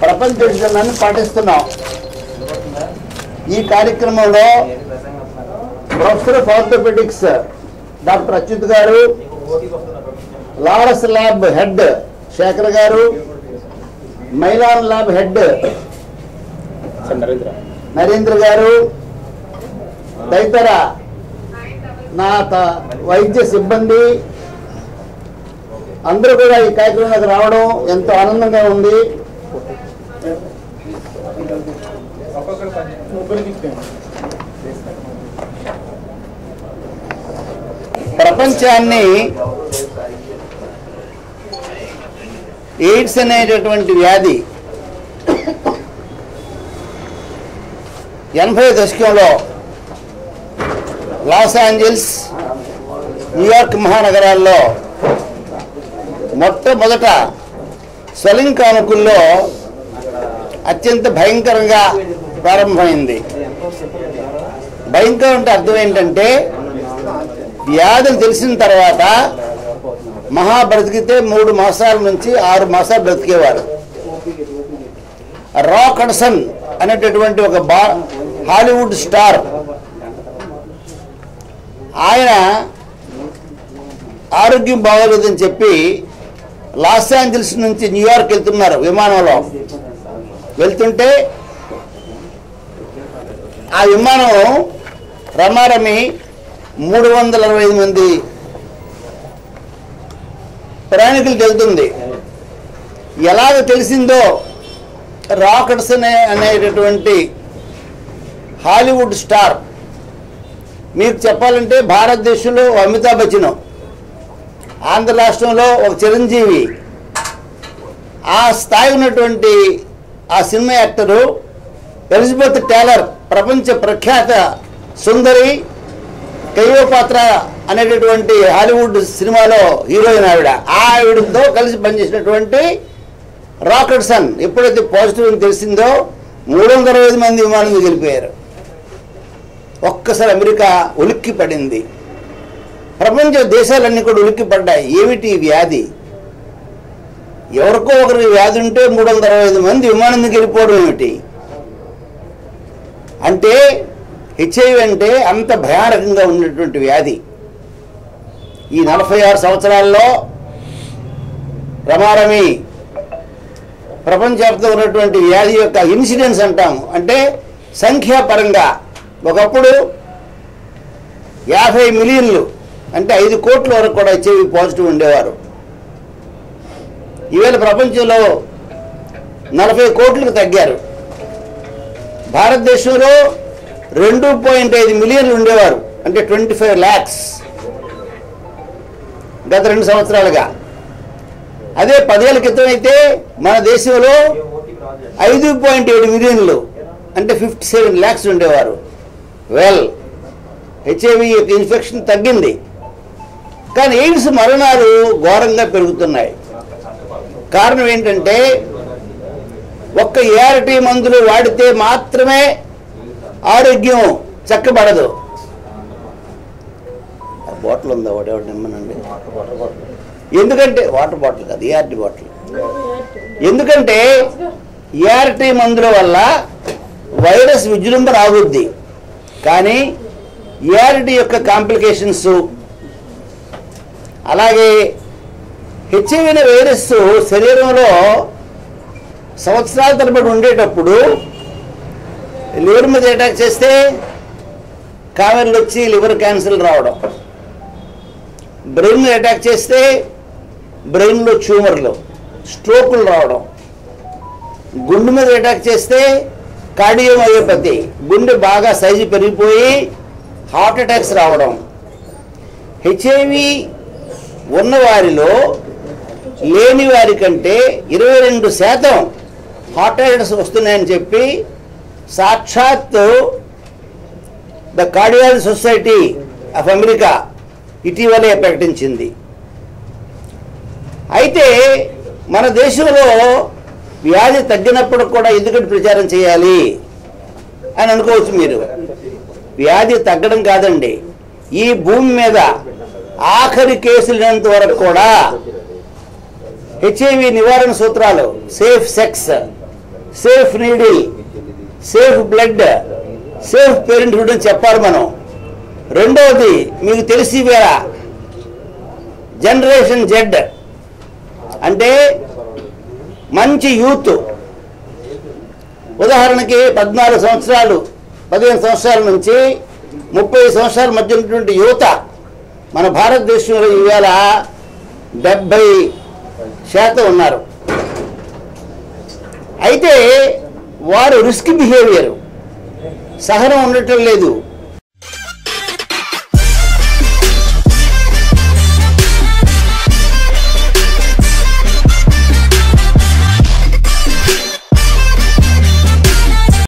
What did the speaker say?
ప్రపంచ దినాన్ని పాటిస్తున్నాం. ఈ కార్యక్రమంలో professor of orthopaedics doctor Achyut garu, Laurus lab head Shekhar గారు, మైలాన్ ల్యాబ్ హెడ్ నరేంద్ర గారు, తదితర నా వైద్య సిబ్బంది అందరూ కూడా ఈ కార్యక్రమానికి రావడం ఎంతో ఆనందంగా ఉంది. ప్రపంచాన్ని ఎయిడ్స్ అనేటటువంటి వ్యాధి 80వ దశకంలో లాస్ ఏంజల్స్, న్యూయార్క్ మహానగరాల్లో మొట్టమొదట స్వెల్లింగ్ కానుకల్లో అత్యంత భయంకరంగా ప్రారంభమైంది. భయంకరం అంటే అర్థం ఏంటంటే వ్యాధులు తెలిసిన తర్వాత మహా బ్రతికితే 3 మాసాల నుంచి 6 మాసాలు బ్రతికేవారు. రాక్ హడ్సన్ అనేటటువంటి ఒక హాలీవుడ్ స్టార్, ఆయన ఆరోగ్యం బాగోలేదని చెప్పి లాస్ ఏంజల్స్ నుంచి న్యూయార్క్ వెళ్తున్నారు. విమానంలో వెళ్తుంటే ఆ విమానం రమారమి 325 మంది ప్రయాణికులకు వెళ్తుంది. ఎలాగ తెలిసిందో రాకర్స్ అనేటటువంటి హాలీవుడ్ స్టార్, మీకు చెప్పాలంటే భారతదేశంలో అమితాబ్ బచ్చన్, ఆంధ్ర రాష్ట్రంలో ఒక చిరంజీవి, ఆ స్థాయి ఉన్నటువంటి ఆ సినిమా యాక్టరు ఎలిజబెత్ టేలర్, ప్రపంచ ప్రఖ్యాత సుందరి, క్లియోపాత్ర అనేటటువంటి హాలీవుడ్ సినిమాలో హీరోయిన్ ఆవిడతో కలిసి పనిచేసినటువంటి రాక్ హడ్సన్ ఎప్పుడైతే పాజిటివ్ అని తెలిసిందో 325 మంది విమానం గెలిపోయారు. ఒక్కసారి అమెరికా ఉలిక్కి పడింది. ప్రపంచ దేశాలన్నీ కూడా ఉలిక్కి పడ్డాయి. ఏమిటి వ్యాధి? ఎవరికో ఒకరికి వ్యాధి ఉంటే 325 మంది విమానం గెలిపోవడం ఏమిటి అంటే హెచ్ఐవి అంటే అంత భయానకంగా ఉన్నటువంటి వ్యాధి. ఈ 46 సంవత్సరాల్లో రమారమి ప్రపంచవ్యాప్తంగా ఉన్నటువంటి వ్యాధి యొక్క ఇన్సిడెన్స్ అంటాము, అంటే సంఖ్యాపరంగా ఒకప్పుడు 50 మిలియన్లు అంటే 5 కోట్ల వరకు కూడా హెచ్ఐవి పాజిటివ్ ఉండేవారు. ఈవేళ ప్రపంచంలో 40 కోట్లకు తగ్గారు. భారతదేశంలో 2.5 మిలియన్లు ఉండేవారు, అంటే 25 lakhs గత 2 సంవత్సరాలుగా. అదే 10 ఏళ్ల క్రితం అయితే మన దేశంలో 5.7 మిలియన్లు అంటే 57 lakhs ఉండేవారు. హెచ్ఐవి యొక్క ఇన్ఫెక్షన్ తగ్గింది, కానీ ఎయిడ్స్ మరణాలు ఘోరంగా పెరుగుతున్నాయి. కారణం ఏంటంటే ఒక్క ఏఆర్టీ మందులు వాడితే మాత్రమే ఆరోగ్యం చక్కబడదు. బాటిల్ ఉందా? వాడేవాడు నిమ్మనండి. ఎందుకంటే వాటర్ బాటిల్ కాదు, ఏఆర్టీ బాటిల్. ఎందుకంటే ఏఆర్టీ మందుల వల్ల వైరస్ విజృంభణ ఆగుద్ది, కానీ ఏఆర్టీ యొక్క కాంప్లికేషన్స్, అలాగే హెచ్ఐవి అనే వైరస్ శరీరంలో సంవత్సరాల తరబడి ఉండేటప్పుడు లివర్ మీద అటాక్ చేస్తే కామెర్లు వచ్చి లివర్ క్యాన్సర్ రావడం, బ్రెయిన్ మీద అటాక్ చేస్తే బ్రెయిన్లో ట్యూమర్లు, స్ట్రోకులు రావడం, గుండె మీద అటాక్ చేస్తే కార్డియోమయోపతి, గుండె బాగా సైజు పెరిగిపోయి హార్ట్ అటాక్స్ రావడం. హెచ్ఐవి ఉన్నవారిలో లేని వారి కంటే 22% హార్ట్ అటాక్స్ వస్తున్నాయని చెప్పి సాక్షాత్ the cardiology society of America ఇటీవలే ప్రకటించింది. అయితే మన దేశంలో వ్యాధి తగ్గినప్పుడు కూడా ఎందుకంటే ప్రచారం చేయాలి అని అనుకోవచ్చు మీరు. వ్యాధి తగ్గడం కాదండి, ఈ భూమి మీద ఆఖరి కేసులు లేనంత వరకు కూడా హెచ్ఐవి నివారణ సూత్రాలు, safe sex, safe needle, safe blood, safe parenthood అని చెప్పాలి మనం. రెండవది మీకు తెలిసి వేళ జనరేషన్ జెడ్ అంటే మంచి యూత్. ఉదాహరణకి 14 సంవత్సరాలు 15 సంవత్సరాల నుంచి 30 సంవత్సరాల మధ్య ఉన్నటువంటి యువత మన భారతదేశంలో ఇవాళ 70% ఉన్నారు. అయితే వారు రిస్క్ బిహేవియర్, సహనం ఉండటం లేదు.